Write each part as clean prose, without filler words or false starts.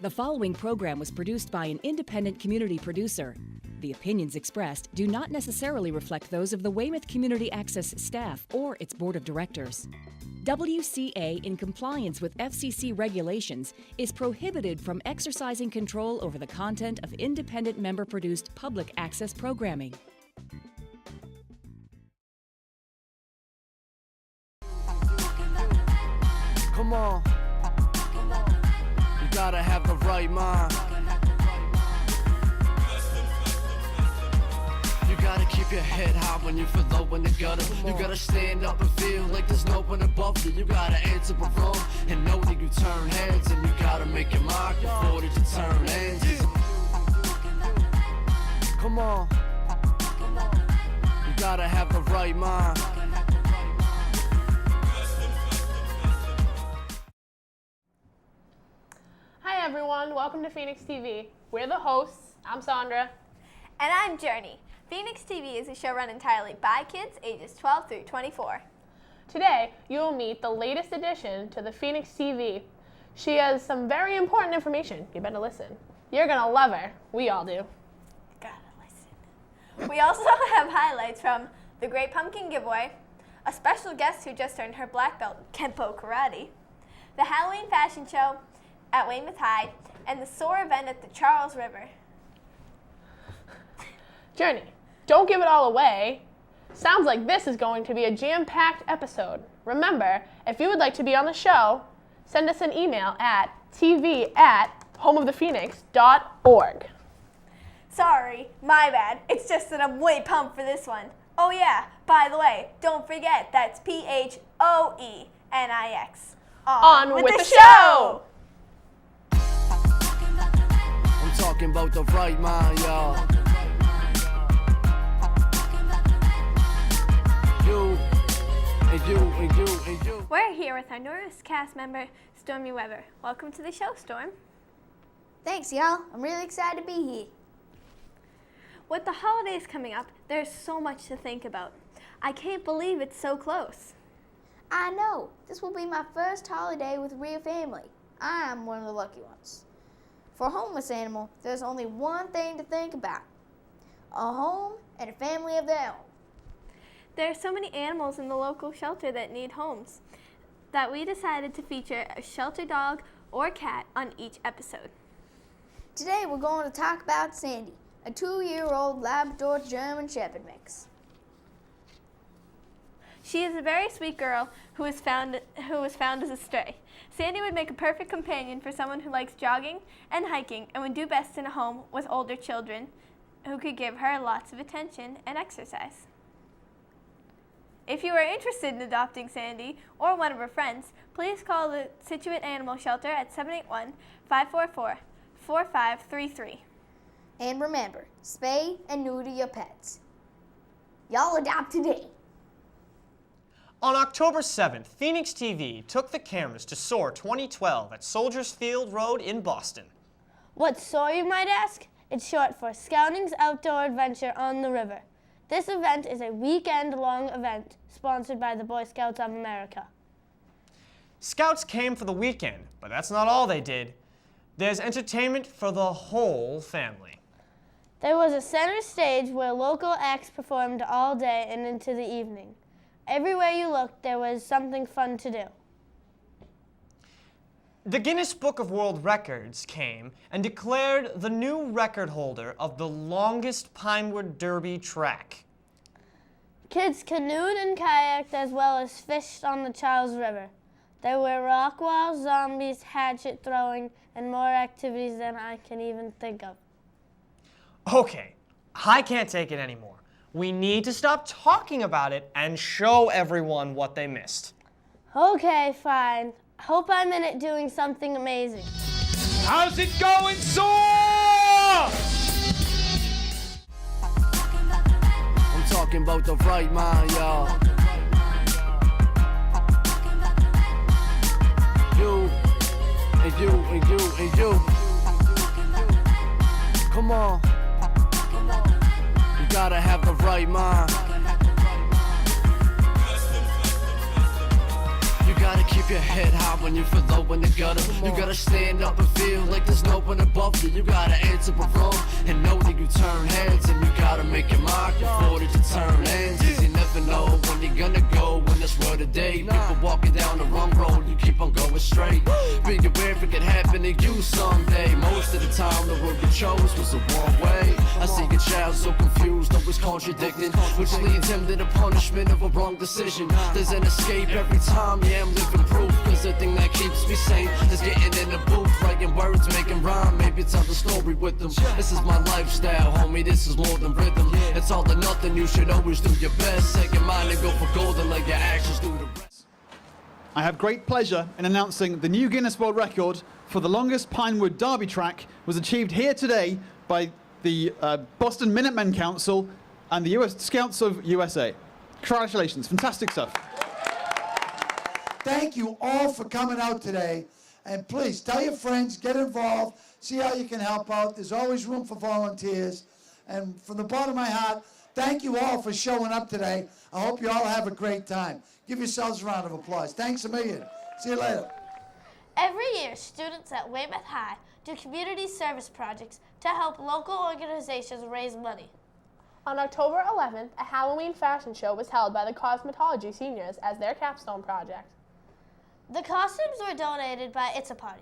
The following program was produced by an independent community producer. The opinions expressed do not necessarily reflect those of the Weymouth Community Access staff or its board of directors. WCA, in compliance with FCC regulations, is prohibited from exercising control over the content of independent member-produced public access programming. Come on. You gotta have the right mind. You gotta keep your head high when you feel low in the gutter. You gotta stand up and feel like there's no one above you. You gotta answer the phone and know that you turn heads. And you gotta make your mark before that you turn ends. Come on. You gotta have the right mind. Hi everyone, welcome to Phoenix TV. We're the hosts. I'm Sandra. And I'm Journey. Phoenix TV is a show run entirely by kids ages 12 through 24. Today, you will meet the latest addition to the Phoenix TV. She has some very important information. You better listen. You're gonna love her. We all do. Gotta listen. We also have highlights from the Great Pumpkin Giveaway, a special guest who just earned her black belt in Kenpo Karate, the Halloween Fashion Show at Weymouth High, and the SOAR event at the Charles River. Journey, don't give it all away. Sounds like this is going to be a jam-packed episode. Remember, if you would like to be on the show, send us an email at tv@homeofthephoenix.org. Sorry, my bad. It's just that I'm way pumped for this one. Oh yeah, by the way, don't forget that's PHOENIX. On with the show! I'm talking about the right mind, y'all. You, and you, and you, and you. We're here with our newest cast member, Stormy Weber. Welcome to the show, Storm. Thanks, y'all. I'm really excited to be here. With the holidays coming up, there's so much to think about. I can't believe it's so close. I know. This will be my first holiday with a real family. I'm one of the lucky ones. For a homeless animal, there's only one thing to think about: a home and a family of their own. There are so many animals in the local shelter that need homes that we decided to feature a shelter dog or cat on each episode. Today we're going to talk about Sandy, a 2-year-old Labrador German Shepherd mix. She is a very sweet girl who was found as a stray. Sandy would make a perfect companion for someone who likes jogging and hiking and would do best in a home with older children who could give her lots of attention and exercise. If you are interested in adopting Sandy or one of her friends, please call the Situate Animal Shelter at 781-544-4533. And remember, spay and neuter your pets. Y'all adopt today. On October 7th, Phoenix TV took the cameras to SOAR 2012 at Soldiers Field Road in Boston. What's SOAR, you might ask? It's short for Scouting's Outdoor Adventure on the River. This event is a weekend-long event sponsored by the Boy Scouts of America. Scouts came for the weekend, but that's not all they did. There's entertainment for the whole family. There was a center stage where local acts performed all day and into the evening. Everywhere you looked, there was something fun to do. The Guinness Book of World Records came and declared the new record holder of the longest Pinewood Derby track. Kids canoed and kayaked as well as fished on the Charles River. There were rock walls, zombies, hatchet throwing, and more activities than I can even think of. Okay, I can't take it anymore. We need to stop talking about it and show everyone what they missed. Okay, fine. Hope I'm in it doing something amazing. How's it going, SOAR? I'm talking about the right mind, y'all. You, and you, and you, and you. Come on. You gotta have the right mind. You gotta keep your head high when you feel low in the gutter. You gotta stand up and feel like there's no one above you. You gotta answer the wrong and know that you turn heads. And you gotta make your mark before that you turn ends. Cause you never know when you're gonna go in this world today. People walking down the wrong road, you keep on going straight. Be aware if it could happen to you someday. Most of the time the road you chose was the wrong way. I see your child so confused, always contradicting, which leads him to the punishment of a wrong decision. There's an escape every time, yeah, I'm living proof. Cause the thing that keeps me sane is getting in the booth, writing words, making rhyme, maybe tell the story with them. This is my lifestyle, homie, this is more than rhythm. It's all or nothing, you should always do your best. Take your mind and go for gold and let your actions do the rest. I have great pleasure in announcing the new Guinness World Record for the longest Pinewood Derby track was achieved here today by the Boston Minutemen Council and the US Scouts of USA. Congratulations, fantastic stuff. Thank you all for coming out today. And please tell your friends, get involved, see how you can help out. There's always room for volunteers. And from the bottom of my heart, thank you all for showing up today. I hope you all have a great time. Give yourselves a round of applause. Thanks a million. See you later. Every year, students at Weymouth High do community service projects to help local organizations raise money. On October 11th, a Halloween fashion show was held by the cosmetology seniors as their capstone project. The costumes were donated by It's a Party.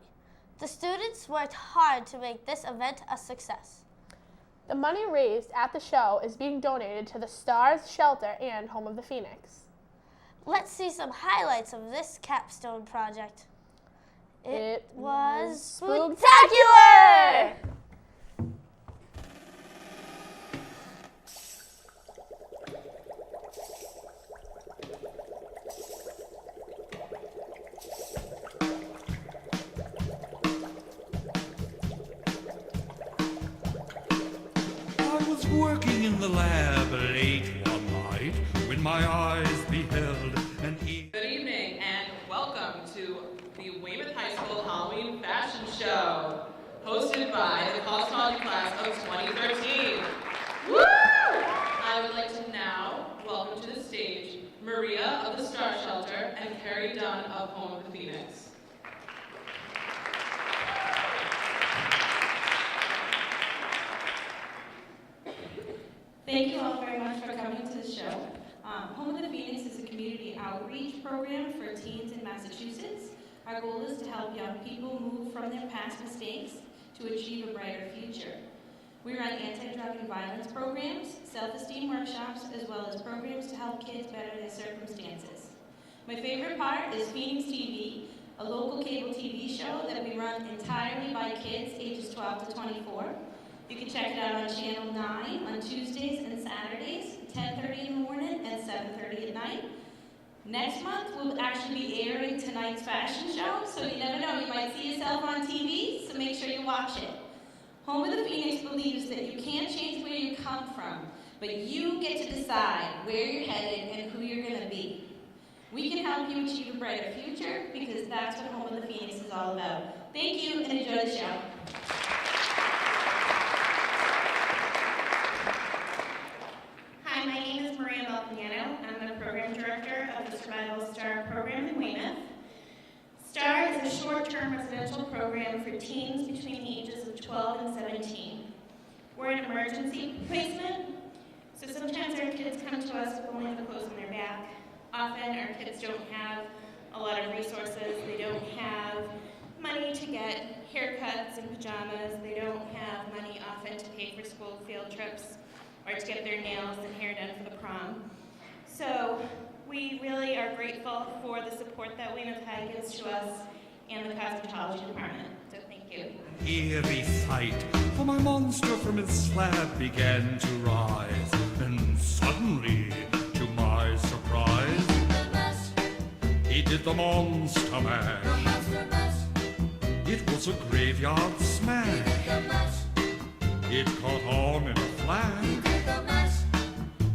The students worked hard to make this event a success. The money raised at the show is being donated to the Stars Shelter and Home of the Phoenix. Let's see some highlights of this capstone project. It was spooktacular! Working in the lab late one night when my eyes beheld an Good evening and welcome to the Weymouth High School Halloween Fashion Show, hosted by the cosmetology class of 2013. Woo! I would like to now welcome to the stage Maria of the Star Shelter and Carrie Dunn of Home of the Phoenix. Thank you all very much for coming to the show. Home of the Phoenix is a community outreach program for teens in Massachusetts. Our goal is to help young people move from their past mistakes to achieve a brighter future. We run anti-drug and violence programs, self-esteem workshops, as well as programs to help kids better their circumstances. My favorite part is Phoenix TV, a local cable TV show that we run entirely by kids ages 12 to 24. You can check it out on Channel 9 on Tuesdays and Saturdays, 10:30 in the morning and 7:30 at night. Next month, we'll actually be airing tonight's fashion show, so you never know, you might see yourself on TV, so make sure you watch it. Home of the Phoenix believes that you can't change where you come from, but you get to decide where you're headed and who you're going to be. We can help you achieve a brighter future because that's what Home of the Phoenix is all about. Thank you and enjoy the show. Hi, my name is Maria Malpignano. I'm the program director of the Survival STAR program in Weymouth. STAR is a short-term residential program for teens between the ages of 12 and 17. We're an emergency placement, so sometimes our kids come to us with only the clothes on their back. Often our kids don't have a lot of resources. They don't have money to get haircuts and pajamas. They don't have money often to pay for school field trips or to get their nails and hair done for the prom. So we really are grateful for the support that Weymouth High gives to us and the cosmetology department. So thank you. Eerie sight, for my monster from its slab began to rise, and suddenly, to my surprise, he did the monster mash. It was a graveyard smash. It caught on in a flash.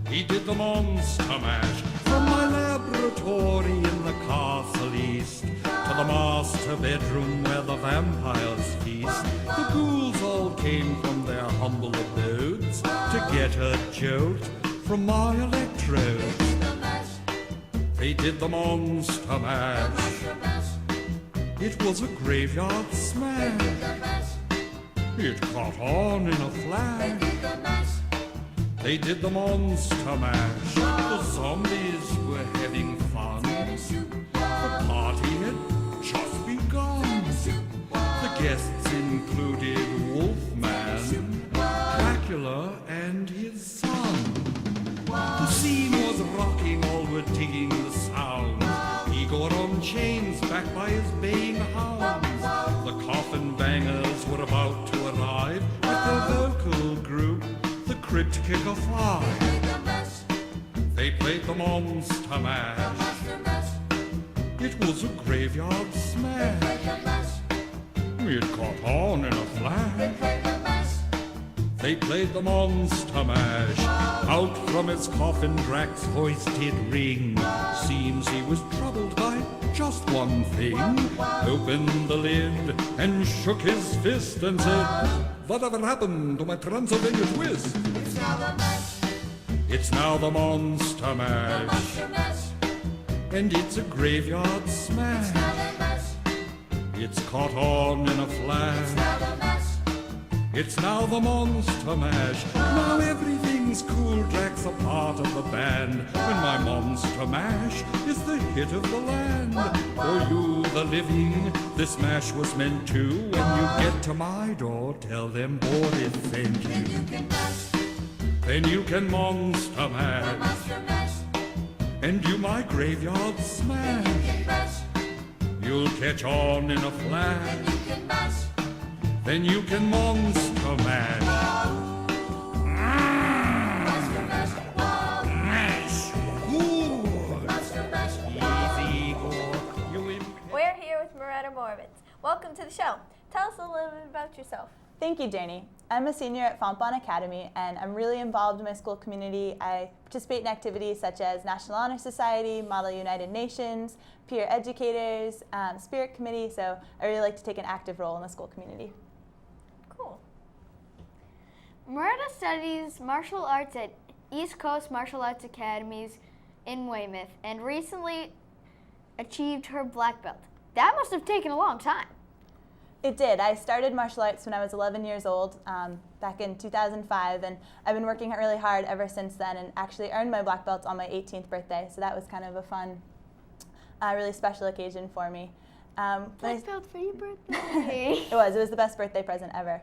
He did the monster mash. From my laboratory in the castle east to the master bedroom where the vampires feast. The ghouls all came from their humble abodes to get a jolt from my electrodes. They did the Monster Mash. It was a graveyard smash. It caught on in a flash. They did the Monster Mash. The zombies were having fun. The party had just begun. The guests included Wolfman, Dracula, and his son. The scene was rocking, all were digging the sound. Igor on chains, backed by his baying hounds. The coffin bangers were about to arrive with their vocal group, the Crypt Kicker 5. They played the Monster Mash. It was a graveyard smash. It caught on in a flash. They played the Monster Mash. Out from his coffin Drac's voice did ring. Seems he was troubled by just one thing. Opened the lid and shook his fist and said, "Whatever happened to my Transylvania twist?" It's now the Monster Mash. And it's a graveyard smash. It's caught on in a flash. It's now the Monster Mash. Now everything's cool. Drac's a part of the band. When my Monster Mash is the hit of the land. For you, the living, this mash was meant to. When you get to my door, tell them Boris sent you. Then you can Monster Mash. And you my graveyard smash. You'll catch on in a flash. Then you can Monster Mash. Mash. Ooh. Easy go. We're here with Moretta Moravitz. Welcome to the show. Tell us a little bit about yourself. Thank you, Janie. I'm a senior at Fontbonne Academy, and I'm really involved in my school community. I participate in activities such as National Honor Society, Model United Nations, peer educators, Spirit Committee, so I really like to take an active role in the school community. Cool. Moretta studies martial arts at East Coast Martial Arts Academies in Weymouth and recently achieved her black belt. That must have taken a long time. It did. I started martial arts when I was 11 years old, back in 2005, and I've been working really hard ever since then and actually earned my black belt on my 18th birthday, so that was kind of a fun, really special occasion for me. Black belt for your birthday. It was the best birthday present ever.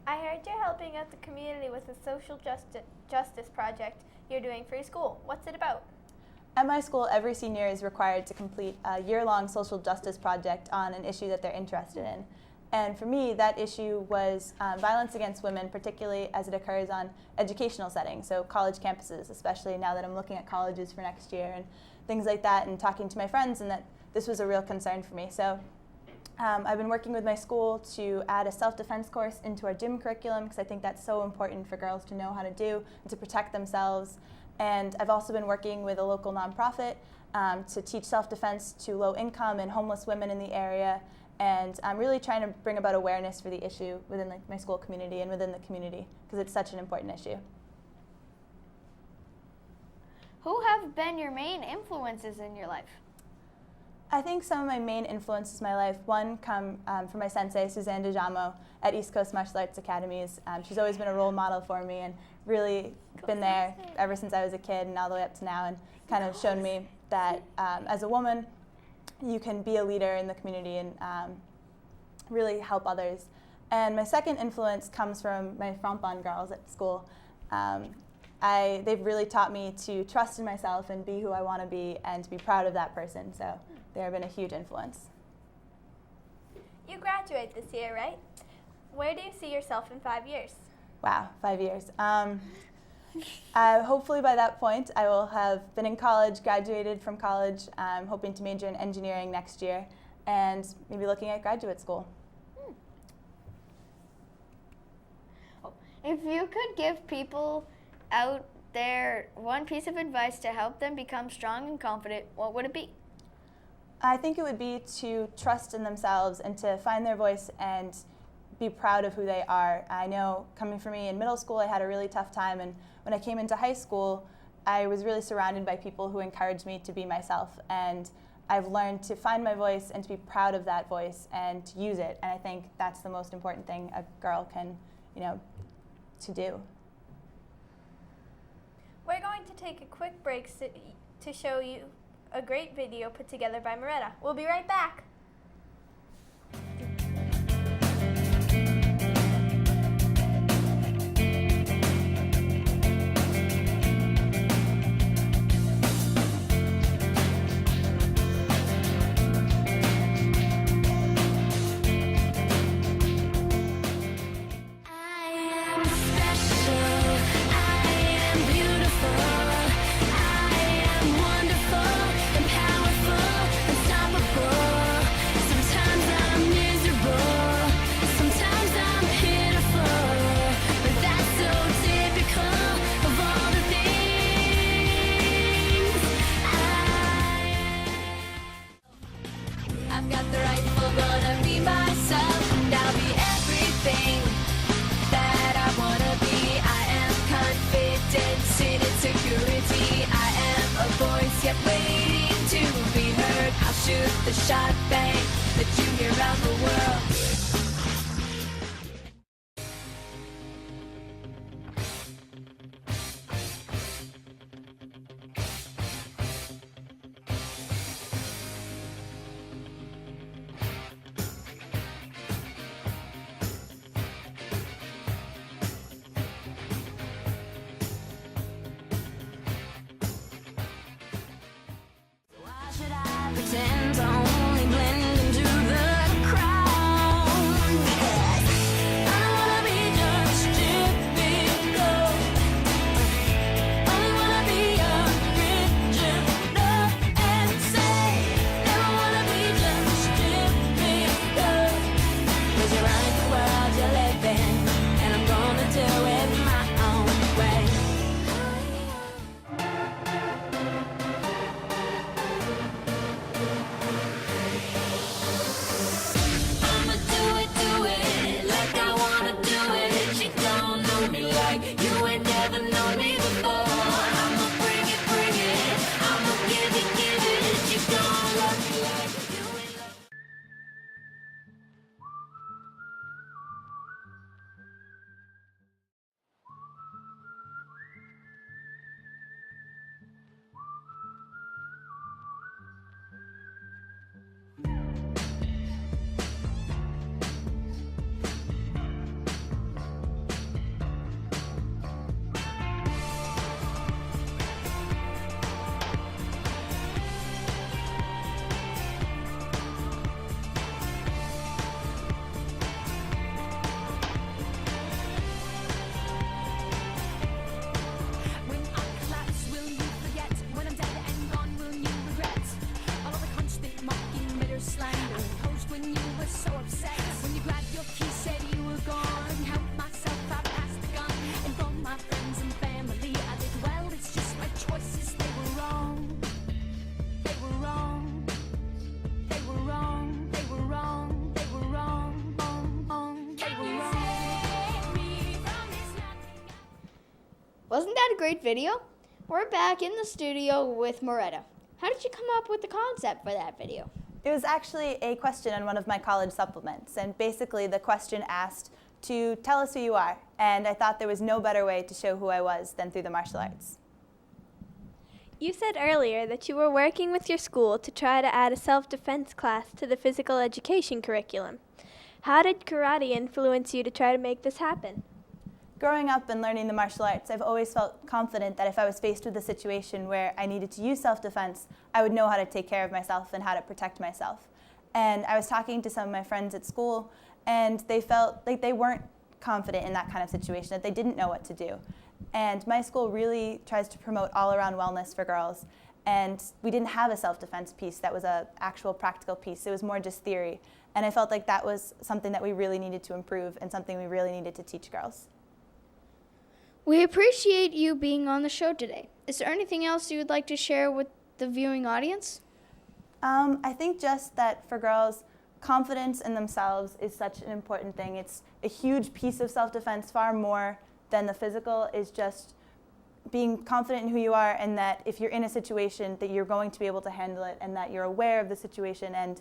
I heard you're helping out the community with a social justice project you're doing for your school. What's it about? At my school, every senior is required to complete a year-long social justice project on an issue that they're interested in. And for me, that issue was violence against women, particularly as it occurs on educational settings, so college campuses, especially now that I'm looking at colleges for next year and things like that, and talking to my friends, and that this was a real concern for me. So I've been working with my school to add a self-defense course into our gym curriculum because I think that's so important for girls to know how to do and to protect themselves. And I've also been working with a local nonprofit to teach self-defense to low-income and homeless women in the area. And I'm really trying to bring about awareness for the issue within my school community and within the community because it's such an important issue. Who have been your main influences in your life? I think some of my main influences in my life, one come from my sensei, Suzanne DeJamo, at East Coast Martial Arts Academies. She's always been a role model for me and really been there ever since I was a kid and all the way up to now, and kind of shown me that as a woman, you can be a leader in the community and really help others. And my second influence comes from my Fontbonne girls at school. They've really taught me to trust in myself and be who I want to be and to be proud of that person. So they've been a huge influence. You graduate this year, right? Where do you see yourself in 5 years? Wow, 5 years. Hopefully by that point I will have been in college, graduated from college. I'm hoping to major in engineering next year and maybe looking at graduate school. If you could give people out there one piece of advice to help them become strong and confident, what would it be? I think it would be to trust in themselves and to find their voice and be proud of who they are. I know coming from me in middle school, I had a really tough time, and when I came into high school, I was really surrounded by people who encouraged me to be myself, and I've learned to find my voice and to be proud of that voice and to use it, and I think that's the most important thing a girl can, to do. We're going to take a quick break to show you a great video put together by Moretta. We'll be right back. I've got the right, I'm gonna be myself, and I'll be everything that I wanna be. I am confidence in insecurity. I am a voice yet waiting to be heard. I'll shoot the shot, bang, let you hear around the world. Pretend to only blend into the crowd. I don't wanna be just typical. Only wanna be original and say, never wanna be just typical. 'Cause you're right, the world you live in, and I'm gonna do it my own way. Wasn't that a great video? We're back in the studio with Moretta. How did you come up with the concept for that video? It was actually a question on one of my college supplements, and basically the question asked to tell us who you are, and I thought there was no better way to show who I was than through the martial arts. You said earlier that you were working with your school to try to add a self-defense class to the physical education curriculum. How did karate influence you to try to make this happen? Growing up and learning the martial arts, I've always felt confident that if I was faced with a situation where I needed to use self-defense, I would know how to take care of myself and how to protect myself. And I was talking to some of my friends at school, and they felt like they weren't confident in that kind of situation, that they didn't know what to do. And my school really tries to promote all-around wellness for girls, and we didn't have a self-defense piece that was an actual practical piece. It was more just theory. And I felt like that was something that we really needed to improve and something we really needed to teach girls. We appreciate you being on the show today. Is there anything else you would like to share with the viewing audience? I think just that for girls, confidence in themselves is such an important thing. It's a huge piece of self-defense, far more than the physical, is just being confident in who you are, and that if you're in a situation that you're going to be able to handle it, and that you're aware of the situation, and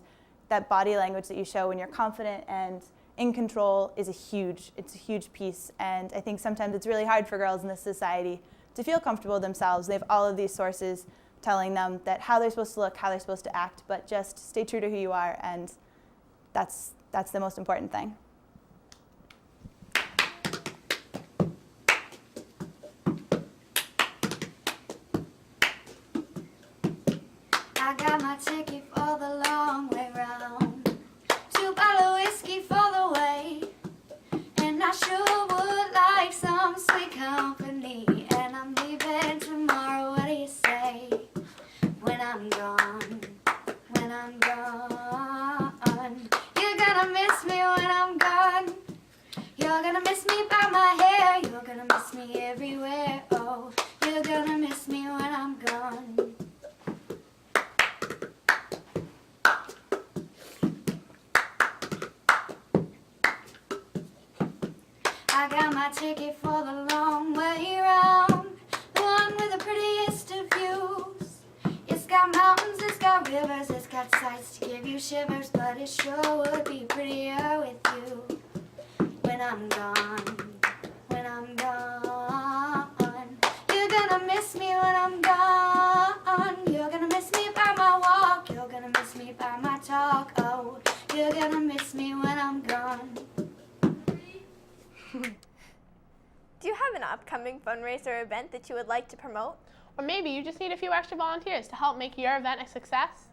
that body language that you show when you're confident and in control is a huge piece. And I think sometimes it's really hard for girls in this society to feel comfortable themselves. They have all of these sources telling them that how they're supposed to look, how they're supposed to act, but just stay true to who you are, and that's the most important thing. I got my ticket for the long way round, 2 bottles of whiskey for the way, and I sure would like some sweet company, and I'm leaving tomorrow. What do you say? When I'm gone, you're gonna miss me when I'm gone. You're gonna miss me by my hair, you're gonna miss me everywhere. Oh, you're gonna miss me when I'm gone. I got my ticket for the long way round, the one with the prettiest of views. It's got mountains, it's got rivers, it's got sights to give you shivers, but it sure would be prettier with you. When I'm gone, you're gonna miss me when I'm gone. You're gonna miss me by my walk, you're gonna miss me by my talk. Oh, you're gonna miss me when I'm gone. Do you have an upcoming fundraiser event that you would like to promote? Or maybe you just need a few extra volunteers to help make your event a success?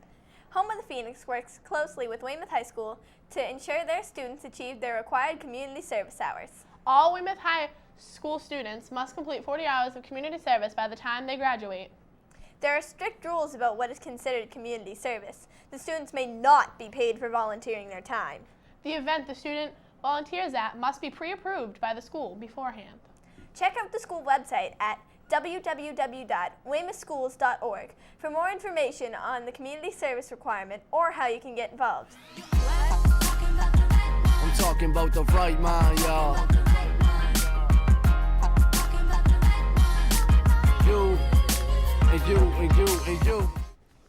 Home of the Phoenix works closely with Weymouth High School to ensure their students achieve their required community service hours. All Weymouth High School students must complete 40 hours of community service by the time they graduate. There are strict rules about what is considered community service. The students may not be paid for volunteering their time. The event the student volunteers at must be pre-approved by the school beforehand. Check out the school website at www.weymouthschools.org for more information on the community service requirement or how you can get involved. I'm talking about the right mind, y'all. You, and you, and you, and you.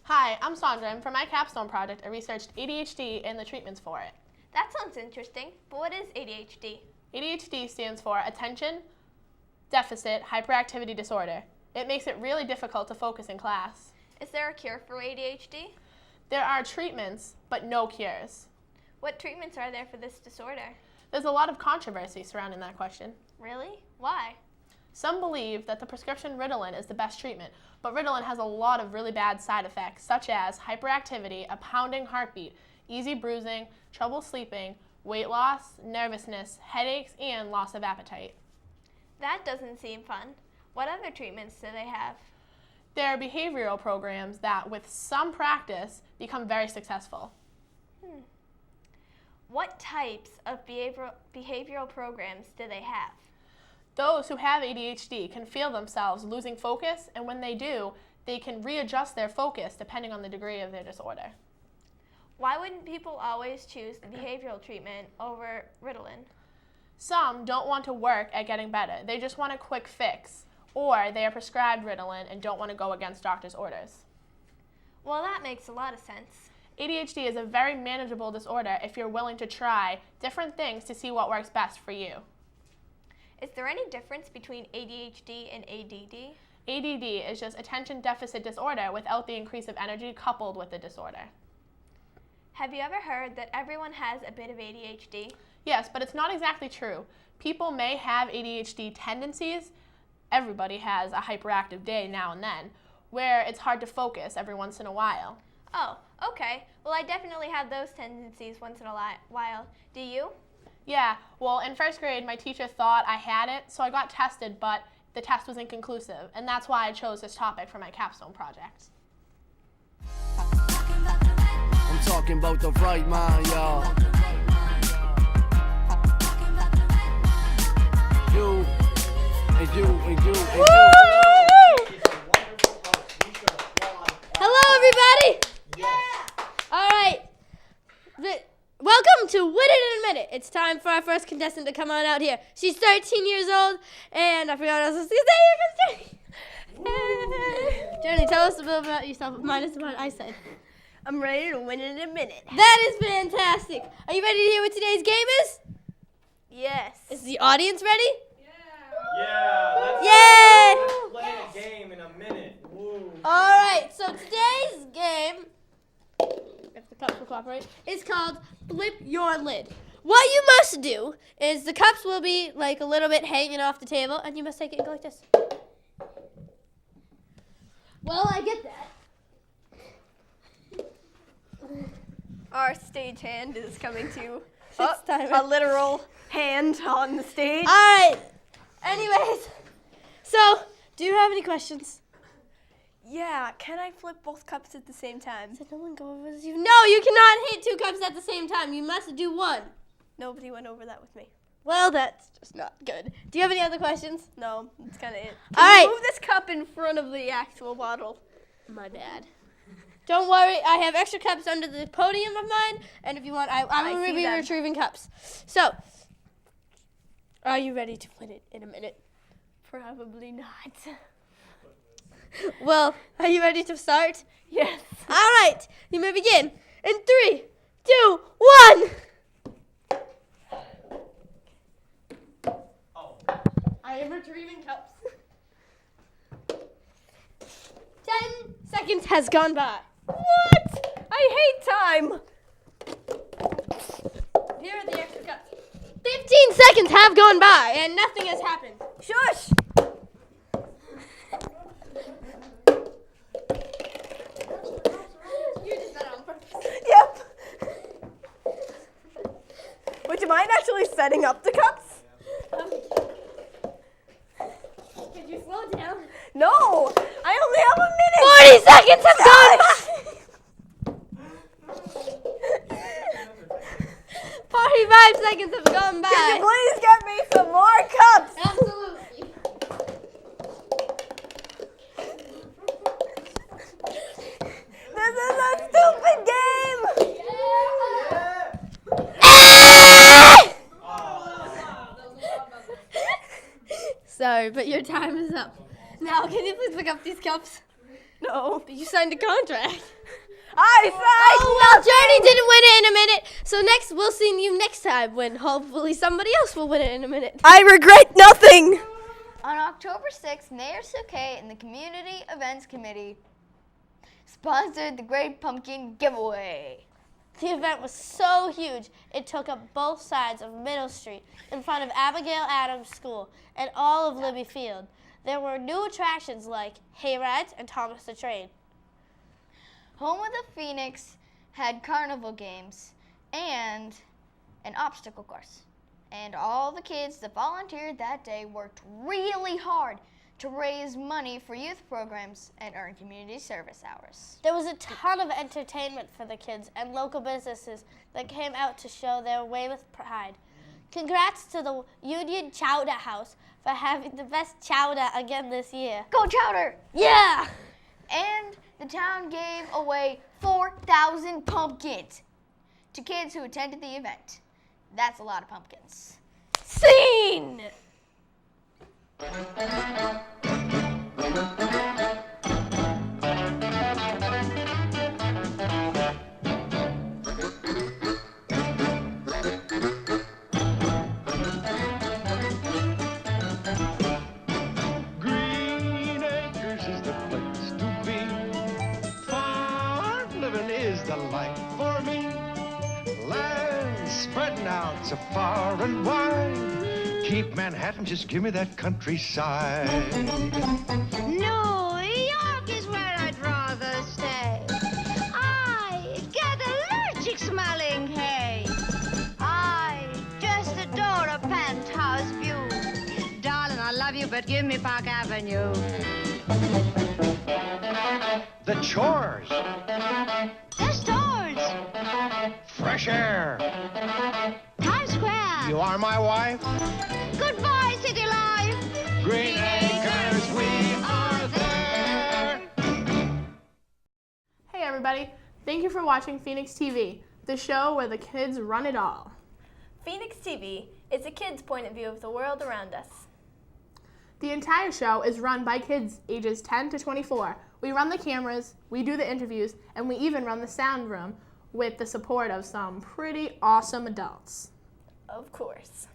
Hi, I'm Sandra, and for my capstone project, I researched ADHD and the treatments for it. That sounds interesting, but what is ADHD? ADHD stands for Attention Deficit Hyperactivity Disorder. It makes it really difficult to focus in class. Is there a cure for ADHD? There are treatments, but no cures. What treatments are there for this disorder? There's a lot of controversy surrounding that question. Really? Why? Some believe that the prescription Ritalin is the best treatment, but Ritalin has a lot of really bad side effects, such as hyperactivity, a pounding heartbeat, easy bruising, trouble sleeping, weight loss, nervousness, headaches, and loss of appetite. That doesn't seem fun. What other treatments do they have? There are behavioral programs that, with some practice, become very successful. What types of behavioral programs do they have? Those who have ADHD can feel themselves losing focus, and when they do, they can readjust their focus depending on the degree of their disorder. Why wouldn't people always choose the behavioral treatment over Ritalin? Some don't want to work at getting better. They just want a quick fix, or they are prescribed Ritalin and don't want to go against doctor's orders. Well, that makes a lot of sense. ADHD is a very manageable disorder if you're willing to try different things to see what works best for you. Is there any difference between ADHD and ADD? ADD is just attention deficit disorder without the increase of energy coupled with the disorder. Have you ever heard that everyone has a bit of ADHD? Yes, but it's not exactly true. People may have ADHD tendencies. Everybody has a hyperactive day now and then, where it's hard to focus every once in a while. Oh, okay. Well, I definitely have those tendencies once in a while. Do you? Yeah, well, in first grade, my teacher thought I had it, so I got tested, but the test was inconclusive, and that's why I chose this topic for my capstone project. I'm talking about the right mind, y'all. You, and you, and you, and you. Hello, everybody. Yeah. All right. Welcome to Win It in a Minute. It's time for our first contestant to come on out here. She's 13 years old, and I forgot what I was going to say. Jenny, tell us a bit about yourself, minus what I said. I'm ready to win in a minute. That is fantastic. Are you ready to hear what today's game is? Yes. Is the audience ready? Yeah. Yay! Let's play a game in a minute. Woo. All right, so today's game, if the cups will cooperate, is called Flip Your Lid. What you must do is the cups will be like a little bit hanging off the table, and you must take it and go like this. Well, I get that. Our stagehand is coming to time. a literal hand on the stage. All right. Anyways, so do you have any questions? Yeah, can I flip both cups at the same time? Did no one go over this? No, you cannot hit 2 cups at the same time. You must do one. Nobody went over that with me. Well, that's just not good. Do you have any other questions? No, that's kind of it. All right. Move this cup in front of the actual bottle. My bad. Don't worry, I have extra cups under the podium of mine, and if you want, I will be retrieving cups. So, are you ready to win it in a minute? Probably not. Well, are you ready to start? Yes. All right, you may begin in 3, 2, 1. I am retrieving cups. 10 seconds has gone by. What? I hate time. Here are the extra cups. 15 seconds have gone by and nothing has happened. Shush. You did that on purpose. Yep. Wait, do you mind actually setting up the cups? Could you slow down? No, I only have a minute. 40 seconds have gone by. 45 seconds have gone by. Can you please get me some more cups? Absolutely. This is a stupid game. Sorry, but your time is up. Now, can you please pick up these cups? No. But you signed a contract. I well, Journey didn't win it in a minute. So next, we'll see you next time when hopefully somebody else will win it in a minute. I regret nothing. On October 6th, Mayor Souquet and the Community Events Committee sponsored the Great Pumpkin Giveaway. The event was so huge, it took up both sides of Middle Street in front of Abigail Adams School and all of Libby Field. There were new attractions like hayrides and Thomas the Train. Home of the Phoenix had carnival games and an obstacle course. And all the kids that volunteered that day worked really hard to raise money for youth programs and earn community service hours. There was a ton of entertainment for the kids and local businesses that came out to show their Weymouth pride. Congrats to the Union Chowder House for having the best chowder again this year. Go Chowder! Yeah! And the town gave away 4,000 pumpkins to kids who attended the event. That's a lot of pumpkins. Scene! Green Acres is the place to be. Farm living is the life for me. Land spreading out so far and wide. Keep Manhattan, just give me that countryside. New York is where I'd rather stay. I get allergic smelling hay. I just adore a penthouse view. Darling, I love you, but give me Park Avenue. The chores, The stores, fresh air. Times Square. You are my wife. Goodbye, city life. Green Acres, we are there. Hey everybody, thank you for watching Phoenix TV, the show where the kids run it all. Phoenix TV is a kid's point of view of the world around us. The entire show is run by kids ages 10 to 24. We run the cameras, we do the interviews, and we even run the sound room with the support of some pretty awesome adults. Of course.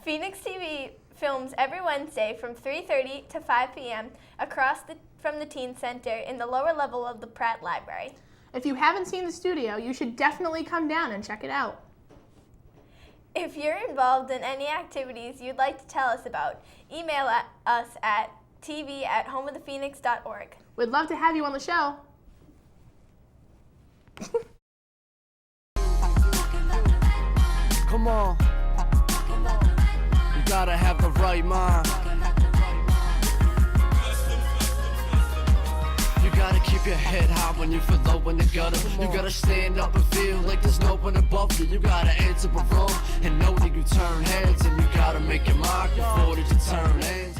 Phoenix TV films every Wednesday from 3:30 to 5 p.m. from the Teen Center in the lower level of the Pratt Library. If you haven't seen the studio, you should definitely come down and check it out. If you're involved in any activities you'd like to tell us about, email us at tv@homeofthephoenix.org. We'd love to have you on the show. Come on. You gotta have the right mind. You gotta keep your head high when you feel low in the gutter. You gotta stand up and feel like there's no one above you. You gotta answer the wrong and know that you turn heads. And you gotta make your mark before that you turn heads.